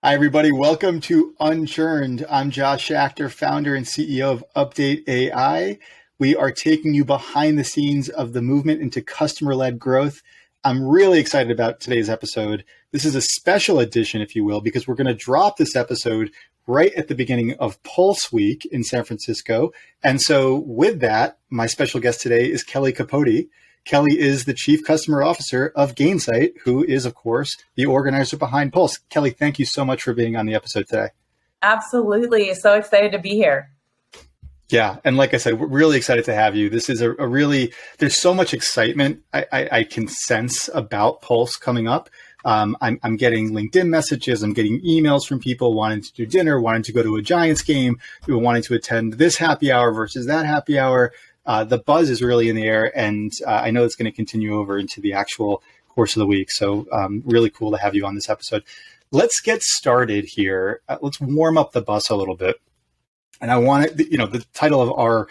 Hi, everybody. Welcome to Unchurned. I'm Josh Schachter, founder and CEO of UpdateAI. We are taking you behind the scenes of the movement into customer-led growth. I'm really excited about today's episode. This is a special edition, if you will, because we're going to drop this episode right at the beginning of Pulse Week in San Francisco. And so with that, my special guest today is Kellie Capote. Kellie is the Chief Customer Officer of Gainsight, who is, of course, the organizer behind Pulse. Kellie, thank you so much for being on the episode today. Absolutely. So excited to be here. Yeah. And like I said, we're really excited to have you. This is a really, there's so much excitement I can sense about Pulse coming up. I'm getting LinkedIn messages. I'm getting emails from people wanting to do dinner, wanting to go to a Giants game, wanting to attend this happy hour versus that happy hour. The buzz is really in the air, and I know it's going to continue over into the actual course of the week. So really cool to have you on this episode. Let's get started here. Let's warm up the bus a little bit. And I want to, the title of our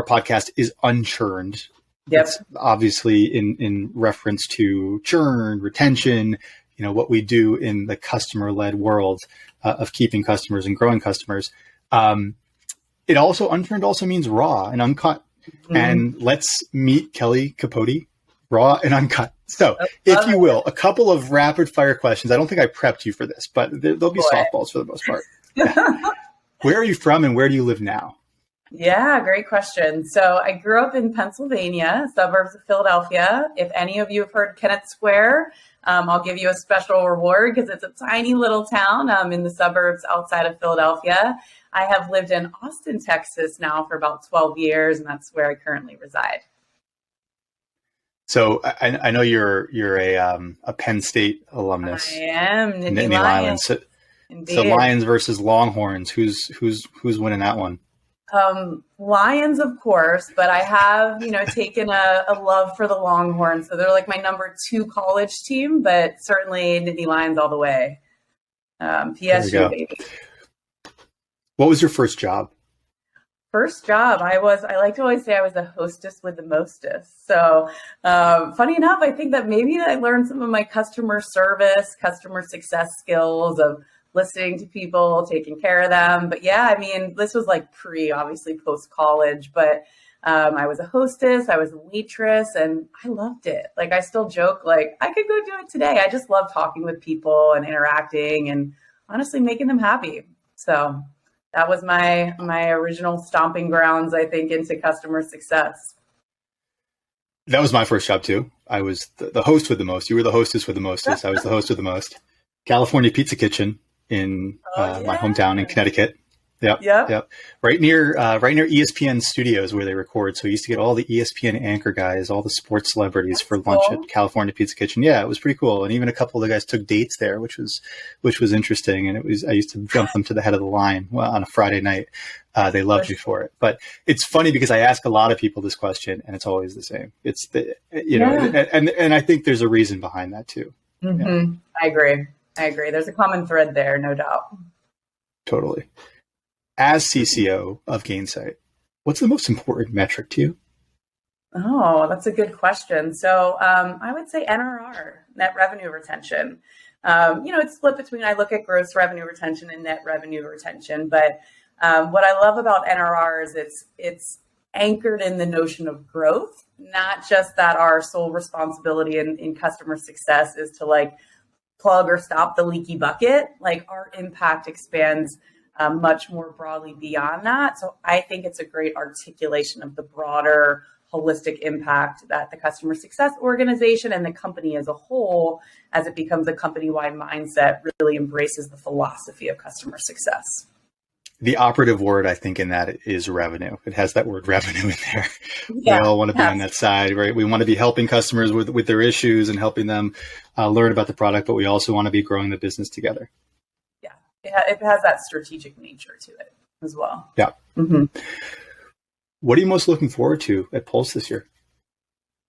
podcast is Unchurned. Yep. It's obviously in reference to churn, retention, what we do in the customer-led world of keeping customers and growing customers. Unchurned also means raw and uncut. Mm-hmm. And let's meet Kellie Capote, raw and uncut. So, if you will, a couple of rapid fire questions. I don't think I prepped you for this, but there'll be softballs for the most part. Where are you from and where do you live now? Yeah, great question. So I grew up in Pennsylvania, suburbs of Philadelphia. If any of you have heard Kennett Square, I'll give you a special reward because it's a tiny little town in the suburbs outside of Philadelphia. I have lived in Austin, Texas now for about 12 years, and that's where I currently reside. So I know you're a Penn State alumnus. I am. Nittany Lions. So Lions versus Longhorns. Who's winning that one? Lions, of course, but I have, taken a love for the Longhorns. So they're like my number 2 college team, but certainly Nittany Lions all the way. PSU, baby. What was your first job? First job, I like to always say I was a hostess with the mostest. So funny enough, I think that maybe I learned some of my customer service, customer success skills of listening to people, taking care of them. But yeah, this was like obviously post-college, but I was a hostess, I was a waitress, and I loved it. Like I still joke, like I could go do it today. I just love talking with people and interacting and honestly making them happy. So that was my original stomping grounds, I think, into customer success. That was my first job too. I was the host with the most. You were the hostess with the mostest. I was the host with the most. California Pizza Kitchen in my hometown in Connecticut. Yep. Right near ESPN studios where they record. So I used to get all the ESPN anchor guys, all the sports celebrities for lunch at California Pizza Kitchen. Yeah, it was pretty cool. And even a couple of the guys took dates there, which was interesting. And I used to jump them to the head of the line on a Friday night. They loved me for it. But it's funny because I ask a lot of people this question and it's always the same. It's and I think there's a reason behind that too. Mm-hmm. Yeah. I agree. There's a common thread there, no doubt. Totally. As CCO of Gainsight, what's the most important metric to you? Oh, that's a good question. So I would say NRR, net revenue retention. It's split between, I look at gross revenue retention and net revenue retention. But what I love about NRR is it's anchored in the notion of growth, not just that our sole responsibility in customer success is to like plug or stop the leaky bucket. Like our impact expands much more broadly beyond that. So I think it's a great articulation of the broader holistic impact that the customer success organization and the company as a whole, as it becomes a company-wide mindset, really embraces the philosophy of customer success. The operative word, I think, in that is revenue. It has that word revenue in there. Yeah, we all want to be on that side, right? We want to be helping customers with their issues and helping them learn about the product, but we also want to be growing the business together. It has that strategic nature to it as well. Yeah. Mm-hmm. What are you most looking forward to at Pulse this year?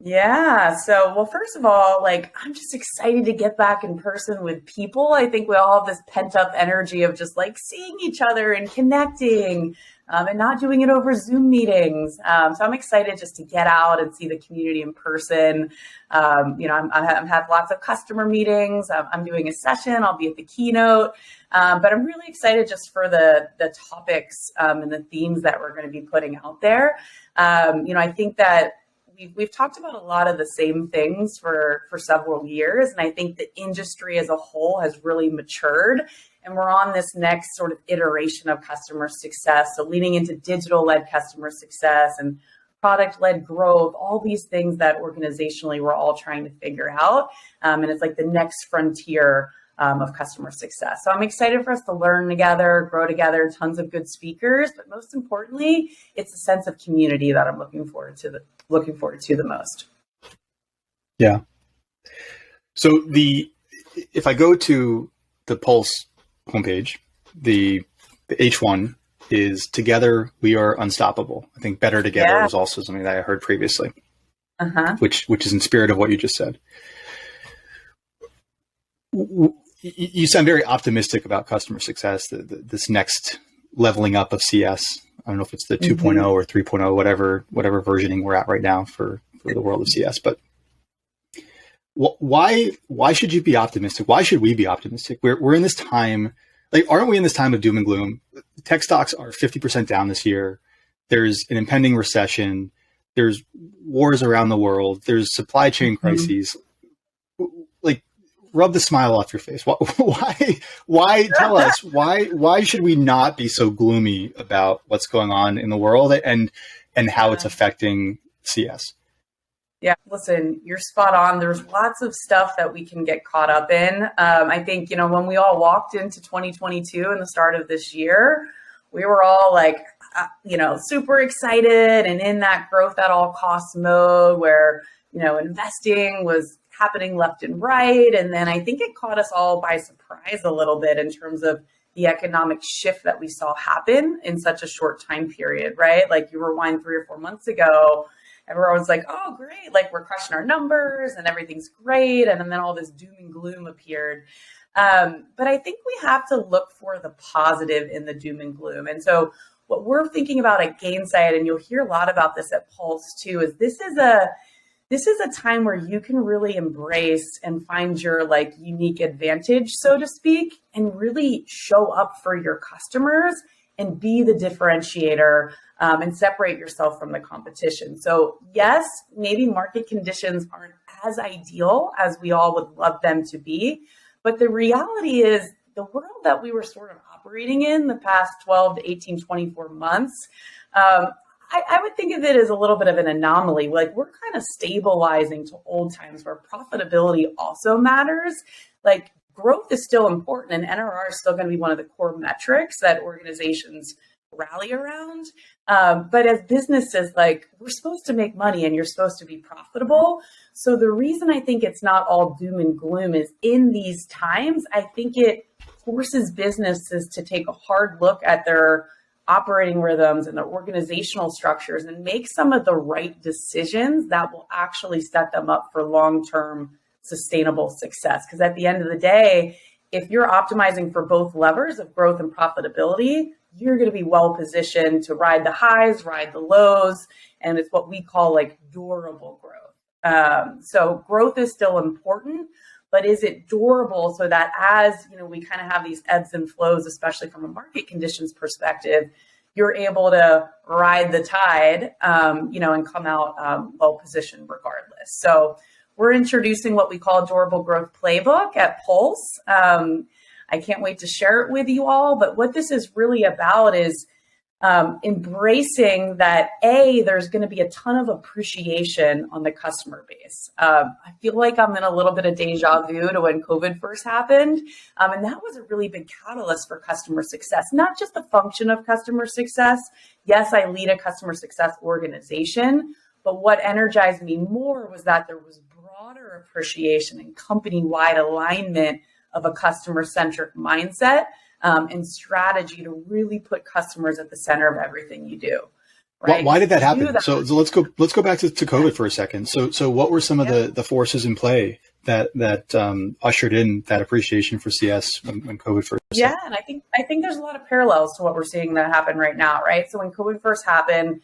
Yeah. So, well, first of all, I'm just excited to get back in person with people. I think we all have this pent up energy of just seeing each other and connecting. and not doing it over Zoom meetings. So I'm excited just to get out and see the community in person. I have lots of customer meetings. I'm doing a session. I'll be at the keynote. But I'm really excited just for the topics and the themes that we're going to be putting out there. I think that we've talked about a lot of the same things for several years. And I think the industry as a whole has really matured. And we're on this next sort of iteration of customer success. So leaning into digital-led customer success and product-led growth, all these things that organizationally we're all trying to figure out. And it's like the next frontier of customer success. So I'm excited for us to learn together, grow together, tons of good speakers, but most importantly, it's a sense of community that I'm looking forward to the most. Yeah. So if I go to the Pulse homepage, the H1 is "Together we are unstoppable." I think "better together" was also something that I heard previously, which is in spirit of what you just said. You sound very optimistic about customer success, this next leveling up of CS. I don't know if it's the 2.0 or 3.0, whatever versioning we're at right now for the world of CS. But why should you be optimistic? Why should we be optimistic? We're in this time, aren't we in this time of doom and gloom? Tech stocks are 50% down this year. There's an impending recession. There's wars around the world. There's supply chain crises. Rub the smile off your face. Why tell us why should we not be so gloomy about what's going on in the world and how it's affecting CS? Yeah, listen, you're spot on. There's lots of stuff that we can get caught up in. I think, when we all walked into 2022 and the start of this year, we were all super excited and in that growth at all costs mode where, investing was happening left and right. And then I think it caught us all by surprise a little bit in terms of the economic shift that we saw happen in such a short time period, right? Like you rewind 3 or 4 months ago, everyone was like, oh, great. We're crushing our numbers and everything's great. And then all this doom and gloom appeared. But I think we have to look for the positive in the doom and gloom. And so what we're thinking about at Gainsight, and you'll hear a lot about this at Pulse too, is this is a time where you can really embrace and find your unique advantage, so to speak, and really show up for your customers and be the differentiator and separate yourself from the competition. So yes, maybe market conditions aren't as ideal as we all would love them to be, but the reality is the world that we were sort of operating in the past 12 to 18, 24 months, I would think of it as a little bit of an anomaly. We're kind of stabilizing to old times where profitability also matters. Growth is still important and NRR is still going to be one of the core metrics that organizations rally around. But as businesses, we're supposed to make money and you're supposed to be profitable. So the reason I think it's not all doom and gloom is in these times, I think it forces businesses to take a hard look at their operating rhythms and their organizational structures and make some of the right decisions that will actually set them up for long-term sustainable success. Because at the end of the day, if you're optimizing for both levers of growth and profitability, you're going to be well positioned to ride the highs, ride the lows, and it's what we call durable growth. So growth is still important, but is it durable so that as we kind of have these ebbs and flows, especially from a market conditions perspective, you're able to ride the tide, and come out well positioned regardless. So we're introducing what we call a durable growth playbook at Pulse. I can't wait to share it with you all. But what this is really about is embracing that, there's going to be a ton of appreciation on the customer base. I feel like I'm in a little bit of deja vu to when COVID first happened. And that was a really big catalyst for customer success, not just the function of customer success. Yes, I lead a customer success organization, but what energized me more was that there was broader appreciation and company-wide alignment of a customer-centric mindset and strategy to really put customers at the center of everything you do. Right? Why did that happen? So let's go back to COVID for a second. So what were some of the forces in play that ushered in that appreciation for CS when COVID first hit. Yeah, and I think there's a lot of parallels to what we're seeing that happen right now, right? So when COVID first happened,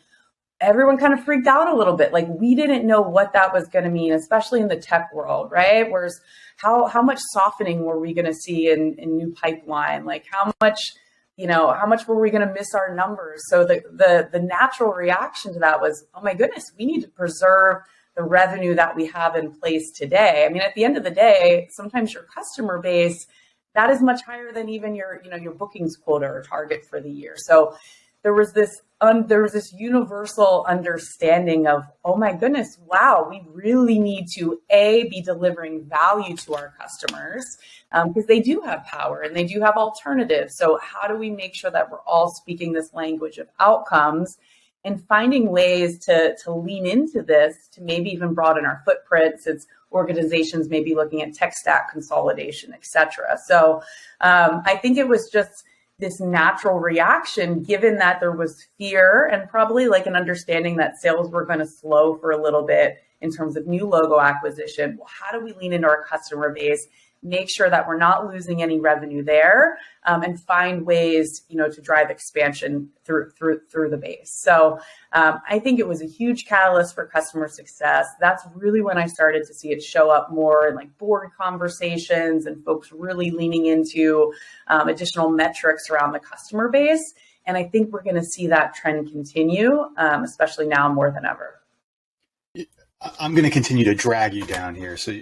everyone kind of freaked out a little bit. Like, we didn't know what that was going to mean, especially in the tech world, right? Whereas how much softening were we going to see in new pipeline? Like, how much were we going to miss our numbers? So the natural reaction to that was, oh my goodness, we need to preserve the revenue that we have in place today. I mean, at the end of the day, sometimes your customer base, that is much higher than even your bookings quota or target for the year. So there was this universal understanding of, oh my goodness, wow, we really need to be delivering value to our customers because they do have power and they do have alternatives. So how do we make sure that we're all speaking this language of outcomes and finding ways to lean into this to maybe even broaden our footprint, since organizations may be looking at tech stack consolidation, et cetera. So I think it was just this natural reaction, given that there was fear and probably like an understanding that sales were going to slow for a little bit in terms of new logo acquisition. Well, how do we lean into our customer base, make sure that we're not losing any revenue there, and find ways, to drive expansion through the base. So I think it was a huge catalyst for customer success. That's really when I started to see it show up more in like board conversations and folks really leaning into additional metrics around the customer base. And I think we're going to see that trend continue, especially now more than ever. I'm going to continue to drag you down here. So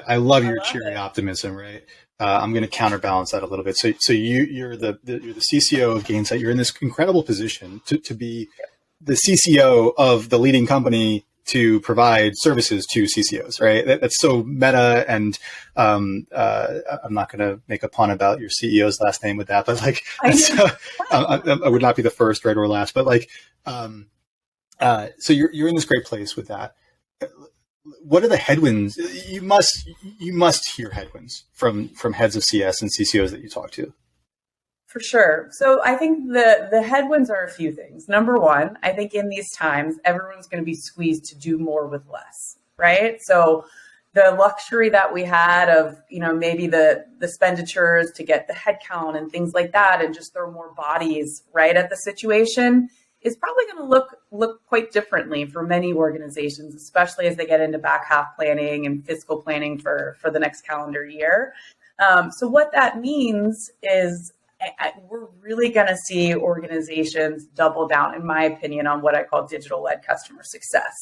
I love your cheery optimism, right? I'm going to counterbalance that a little bit. So you're the CCO of Gainsight. You're in this incredible position to be the CCO of the leading company to provide services to CCOs, right? That's so meta, and I'm not going to make a pun about your CEO's last name with that, but like, I would not be the first, right, or last, but like, so you're in this great place with that. What are the headwinds? You must hear headwinds from heads of CS and CCOs that you talk to. For sure. So I think the headwinds are a few things. Number one, I think in these times, everyone's going to be squeezed to do more with less, right? So the luxury that we had of, maybe the expenditures to get the headcount and things like that, and just throw more bodies right at the situation, is probably going to look quite differently for many organizations, especially as they get into back half planning and fiscal planning for the next calendar year. So what that means is we're really going to see organizations double down, in my opinion, on what I call digital-led customer success.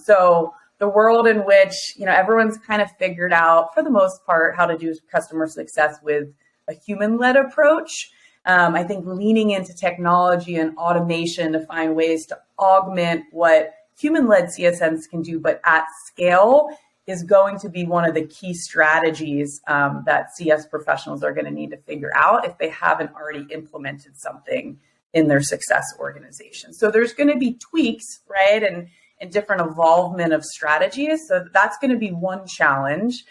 So the world in which, everyone's kind of figured out, for the most part, how to do customer success with a human-led approach. I think leaning into technology and automation to find ways to augment what human-led CSMs can do, but at scale, is going to be one of the key strategies that CS professionals are going to need to figure out if they haven't already implemented something in their success organization. So there's going to be tweaks, right, and different evolvement of strategies. So that's going to be one challenge.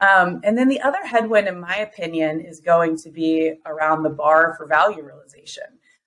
And then the other headwind, in my opinion, is going to be around the bar for value realization.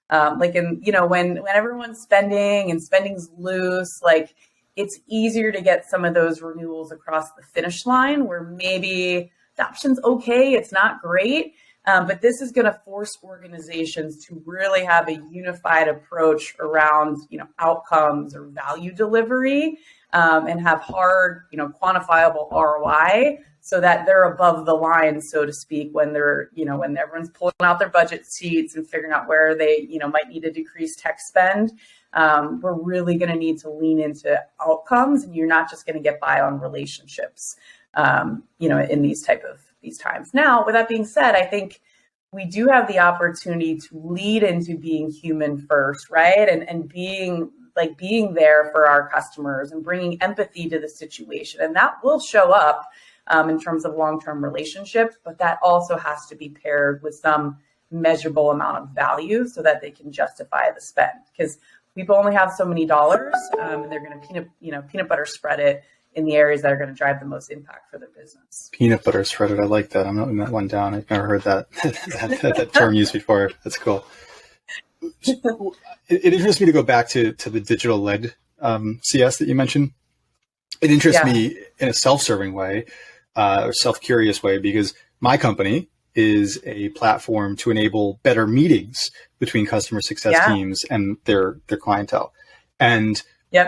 When everyone's spending and spending's loose, like, it's easier to get some of those renewals across the finish line where maybe the option's okay, it's not great, but this is going to force organizations to really have a unified approach around, outcomes or value delivery, and have hard, quantifiable ROI, so that they're above the line, so to speak, when they're, when everyone's pulling out their budget seats and figuring out where they, might need to decrease tech spend. We're really going to need to lean into outcomes, and you're not just going to get by on relationships, in these times. Now, with that being said, I think we do have the opportunity to lead into being human first, right? And being there for our customers and bringing empathy to the situation. And that will show up in terms of long-term relationships, but that also has to be paired with some measurable amount of value so that they can justify the spend. Because people only have so many dollars, and they're going to peanut butter spread it in the areas that are going to drive the most impact for their business. Peanut butter spread it. I like that. I'm noting that one down. I've never heard that term used before. That's cool. It interests me to go back to the digital-led CS that you mentioned. It interests me in a self-serving way. or self-curious way, because my company is a platform to enable better meetings between customer success teams and their clientele. And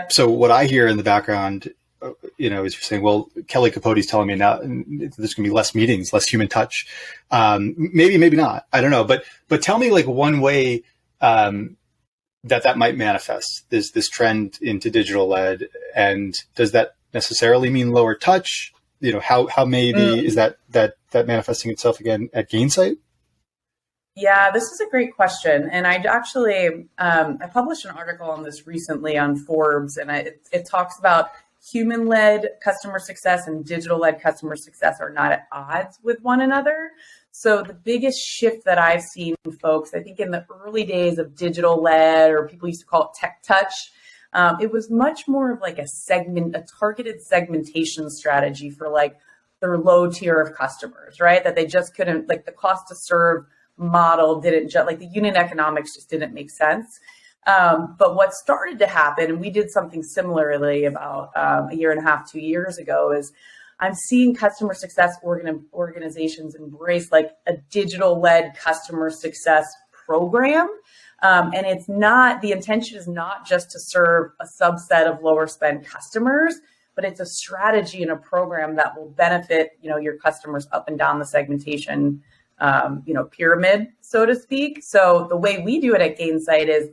so what I hear in the background, is you're saying, well, Kellie Capote is telling me now there's going to be less meetings, less human touch. Maybe not. I don't know. But tell me like one way that might manifest this trend into digital led. And does that necessarily mean lower touch? How maybe is that manifesting itself again at Gainsight? Yeah, this is a great question. And I actually, I published an article on this recently on Forbes, and it talks about human-led customer success and digital-led customer success are not at odds with one another. So the biggest shift that I've seen folks, I think in the early days of digital-led, or people used to call it tech touch, it was much more of like a targeted segmentation strategy for like their low tier of customers, right? That they just couldn't, like the cost to serve model didn't just, like the unit economics just didn't make sense. But what started to happen, and we did something similarly about a year and a half, 2 years ago, is I'm seeing customer success organizations embrace like a digital-led customer success program. And it's not, the intention is not just to serve a subset of lower spend customers, but it's a strategy and a program that will benefit, your customers up and down the segmentation, pyramid, so to speak. So the way we do it at Gainsight is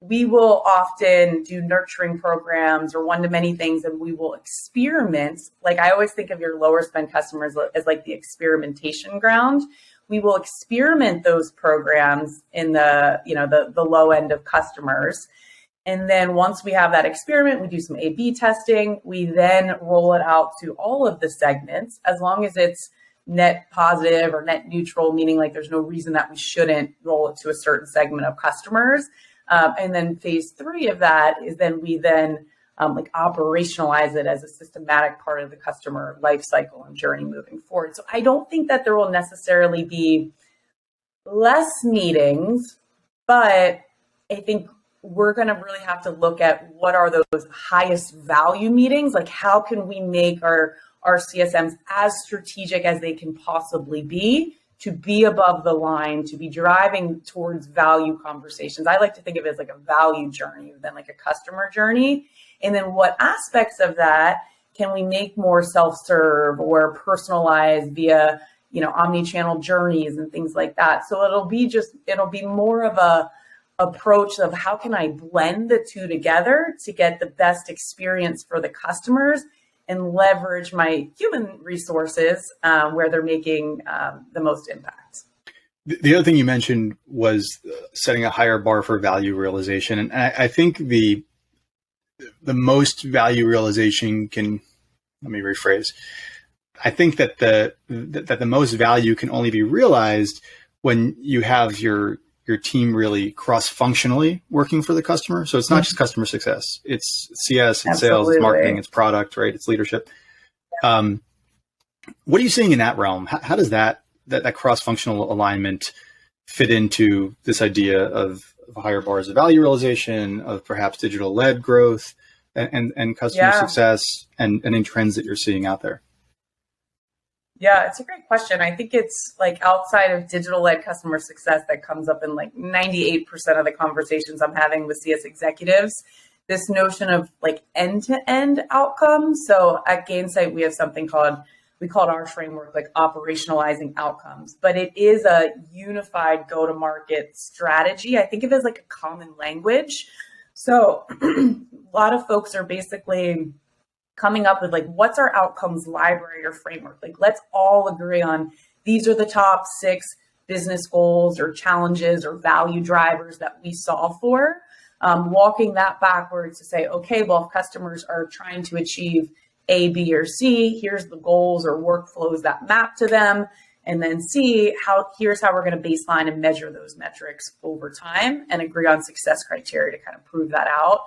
we will often do nurturing programs or one-to-many things, and we will experiment. Like I always think of your lower spend customers as like the experimentation ground. We will experiment those programs in the low end of customers. And then once we have that experiment, we do some A/B testing. We then roll it out to all of the segments, as long as it's net positive or net neutral, meaning like there's no reason that we shouldn't roll it to a certain segment of customers. And then phase 3 of that is then we operationalize it as a systematic part of the customer life cycle and journey moving forward. So I don't think that there will necessarily be less meetings, but I think we're going to really have to look at what are those highest value meetings. Like how can we make our CSMs as strategic as they can possibly be, to be above the line, to be driving towards value conversations. I like to think of it as like a value journey than like a customer journey. And then what aspects of that can we make more self-serve or personalized via, omni-channel journeys and things like that. So it'll be more of a approach of how can I blend the two together to get the best experience for the customers and leverage my human resources where they're making the most impact. The other thing you mentioned was setting a higher bar for value realization. And I think the most value realization let me rephrase. I think that the most value can only be realized when you have your team really cross-functionally working for the customer. So it's not just customer success. It's CS, it's sales, it's marketing, it's product, right? It's leadership. What are you seeing in that realm? How does that cross-functional alignment fit into this idea of higher bars of value realization, of perhaps digital-led growth and customer success and any trends that you're seeing out there? Yeah, it's a great question. I think it's like outside of digital-led customer success that comes up in like 98% of the conversations I'm having with CS executives, this notion of like end-to-end outcomes. So at Gainsight, we have something we call our framework like operationalizing outcomes, but it is a unified go-to-market strategy. I think of it as like a common language. So a lot of folks are basically coming up with like, what's our outcomes library or framework? Like, let's all agree on these are the top 6 business goals or challenges or value drivers that we solve for. Walking that backwards to say, okay, well, if customers are trying to achieve A, B, or C, here's the goals or workflows that map to them. And then C, here's how we're going to baseline and measure those metrics over time and agree on success criteria to kind of prove that out.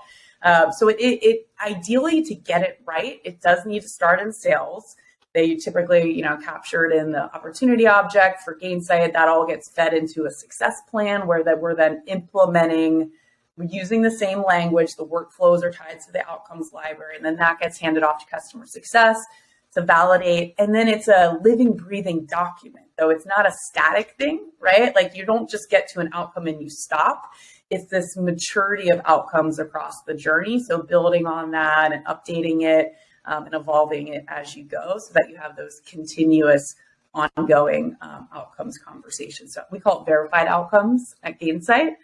So it ideally, to get it right, it does need to start in sales. They typically, captured in the opportunity object for Gainsight. That all gets fed into a success plan where we're then implementing. We're using the same language. The workflows are tied to the outcomes library, and then that gets handed off to customer success to validate. And then it's a living, breathing document. So it's not a static thing, right? Like you don't just get to an outcome and you stop. It's this maturity of outcomes across the journey. So building on that and updating it and evolving it as you go so that you have those continuous ongoing outcomes conversations. So we call it verified outcomes at Gainsight.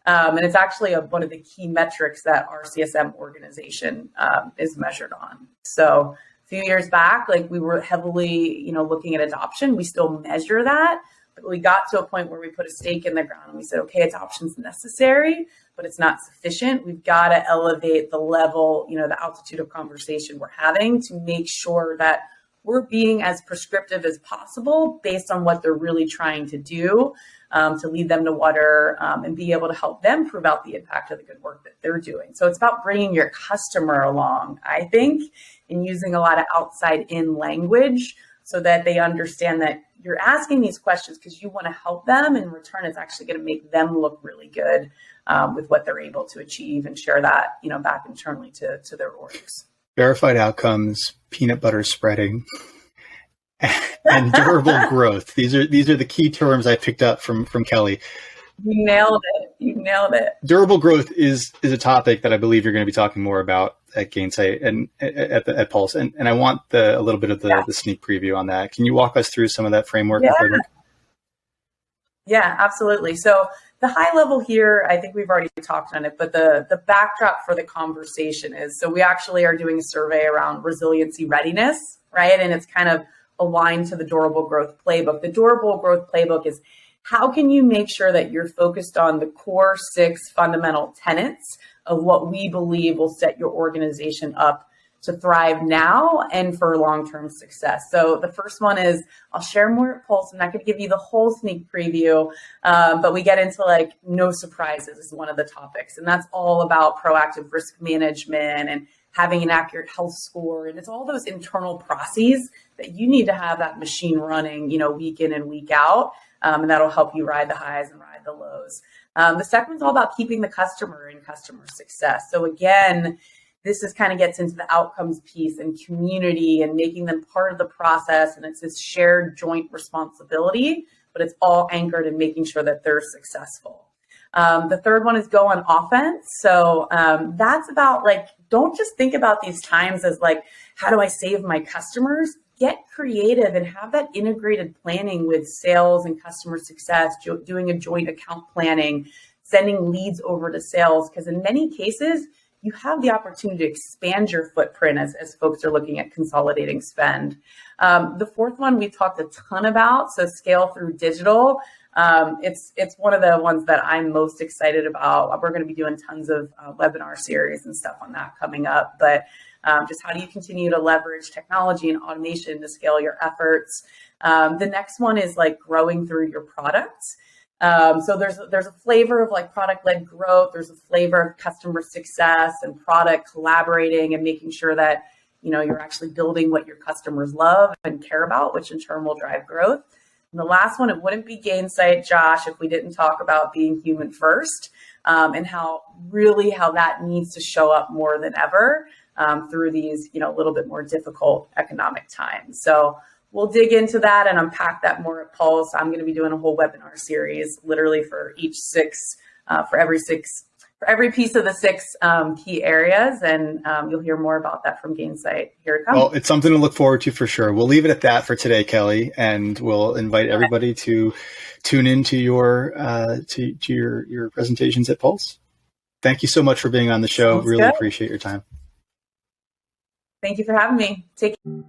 And it's actually one of the key metrics that our CSM organization is measured on. So a few years back, like we were heavily, looking at adoption. We still measure that, but we got to a point where we put a stake in the ground and we said, okay, adoption's necessary, but it's not sufficient. We've got to elevate the level, the altitude of conversation we're having to make sure that we're being as prescriptive as possible based on what they're really trying to do, to lead them to water and be able to help them prove out the impact of the good work that they're doing. So it's about bringing your customer along, I think, and using a lot of outside in language so that they understand that you're asking these questions because you want to help them. In return, it's actually going to make them look really good with what they're able to achieve and share that, back internally to their orgs. Verified outcomes, peanut butter spreading, and durable growth. These are the key terms I picked up from Kellie. You nailed it. Durable growth is a topic that I believe you're going to be talking more about at Gainsight and at Pulse. And I want a little bit of the sneak preview on that. Can you walk us through some of that framework? Yeah, absolutely. So the high level here, I think we've already talked on it, but the backdrop for the conversation is, so we actually are doing a survey around resiliency readiness, right? And it's kind of aligned to the durable growth playbook. The durable growth playbook is how can you make sure that you're focused on the core 6 fundamental tenets of what we believe will set your organization up to thrive now and for long-term success. So the first one is, I'll share more at Pulse. I'm not going to give you the whole sneak preview, but we get into like no surprises is one of the topics. And that's all about proactive risk management and having an accurate health score. And it's all those internal processes that you need to have that machine running, week in and week out. And that'll help you ride the highs and ride the lows. The second one's all about keeping the customer in customer success. So again, this is kind of gets into the outcomes piece and community and making them part of the process. And it's this shared joint responsibility, but it's all anchored in making sure that they're successful. The third one is go on offense. So that's about like, don't just think about these times as like, how do I save my customers? Get creative and have that integrated planning with sales and customer success, doing a joint account planning, sending leads over to sales. Because in many cases, you have the opportunity to expand your footprint as folks are looking at consolidating spend. The fourth one we talked a ton about, so scale through digital. It's one of the ones that I'm most excited about. We're going to be doing tons of webinar series and stuff on that coming up. But just how do you continue to leverage technology and automation to scale your efforts? The next one is like growing through your products. So there's a flavor of like product-led growth. There's a flavor of customer success and product collaborating and making sure that, you're actually building what your customers love and care about, which in turn will drive growth. And the last one, it wouldn't be Gainsight, Josh, if we didn't talk about being human first and how that needs to show up more than ever through these, a little bit more difficult economic times. So we'll dig into that and unpack that more at Pulse. I'm going to be doing a whole webinar series, literally for every piece of the 6 key areas, and you'll hear more about that from Gainsight here to come. Well, it's something to look forward to for sure. We'll leave it at that for today, Kellie, and we'll invite everybody to tune into your your presentations at Pulse. Thank you so much for being on the show. Really appreciate your time. Thank you for having me. Take care.